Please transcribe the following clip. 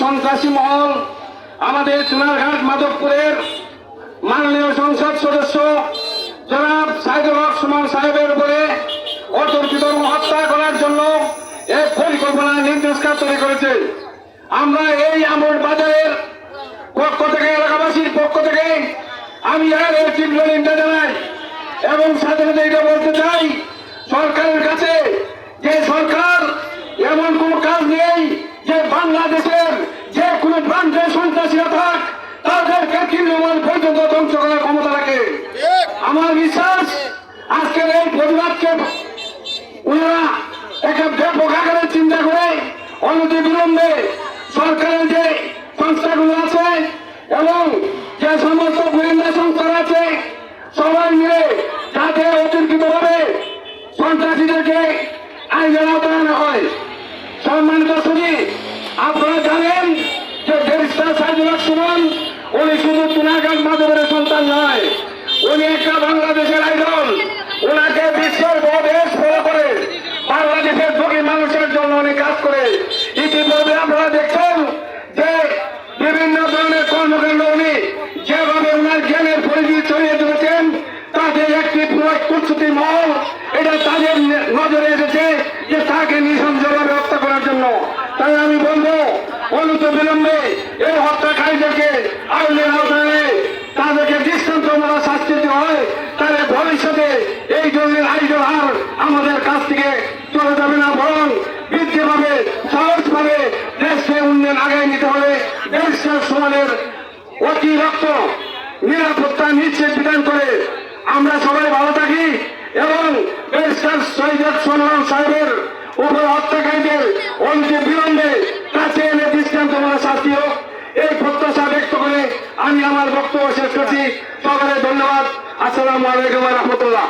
সন্ত্রাসী মহল আমাদের চুনারঘাট মাধবপুরের মাননীয় সংসদ সদস্য জনাব সাইদুল হক সুমন সাহেবের উপরে অতর্কিত হত্যা করার জন্য এক পরিকল্পনা নির্দেশিকা তৈরি করেছে। আমরা এই আমর বাজারের পক্ষ থেকে, এলাকাবাসীর পক্ষ থেকে আমি এর তীব্র নিন্দা জানাই এবং সাথে সাথে এটা বলতে চাই সরকারের কাছে যে সরকার এমন কোন কাজ নেই যে বাংলাদেশের যে কোনো প্রান্তে সন্ত্রাসীরা থাক তাদেরকে তৃণমূল পর্যন্ত ধ্বংস করার ক্ষমতা রাখে। আমার বিশ্বাস আজকের এই প্রতিবাদকে ওনারা একটা ব্যাপক আকারে চিন্তা করে অনতি বিলম্বে সরকারের যে সংস্থাগুলো আছে এবং যে সমস্ত গোয়েন্দা সংস্থা আছে সবাই মিলে যাতে অতিরিক্তভাবে সন্ত্রাসীদেরকে আইনের আওতায় আনা হয়। সম্মানিত সুধী, আপনারা জানেন যে ব্যারিস্টার সাইদুল হক সুমন উনি শুধু চুনারঘাট মাধবের সন্তান নয়, উনি একটা বাংলাদেশের আইডল। ওনাকে বিশ্বের বহু দেশ ফলো করে বাংলাদেশের দুঃখী মানুষের জন্য উনি কাজ করে। ইতিপূর্বে আপনারা দেখছেন যে বিভিন্ন ধরনের কর্মকাণ্ড উনি যেভাবে ওনার জ্ঞানের পরিধি ছড়িয়ে দিয়েছেন তাদের একটি প্রস্তুতি মহল এটা তাদের নজরে এসেছে যে তাকে নৃশংসভাবে হত্যা করার জন্য। তাই আমি বলবো অনতি বিলম্বে এই হত্যাকারীদেরকে আইনের আওতায় তাদেরকে দৃষ্টান্তমূলক শাস্তি দিতে হয়, তাহলে ভবিষ্যতে এই ধরনের আইডল আর আমাদের কাছ থেকে চলে যাবে না, বরং বৃদ্ধি পাবে, সাহস পাবে। দেশকে উন্নয়ন আগায় নিতে হলে ব্যারিস্টার সুমনের অতিরিক্ত নিরাপত্তা নিশ্চিত বিধান করে আমরা সবাই ভালো থাকি এবং ব্যারিস্টার সৈয়দ সুমন সাহেবের উপর হত্যাকারীদের অনতি বিলম্বে কাছে এনে দৃষ্টান্তমূলক শাস্তি হোক, এই প্রত্যাশা ব্যক্ত করে আমি আমার বক্তব্য শেষ করছি। সকলে ধন্যবাদ। আসসালামু আলাইকুম ওয়া রাহমাতুল্লাহ।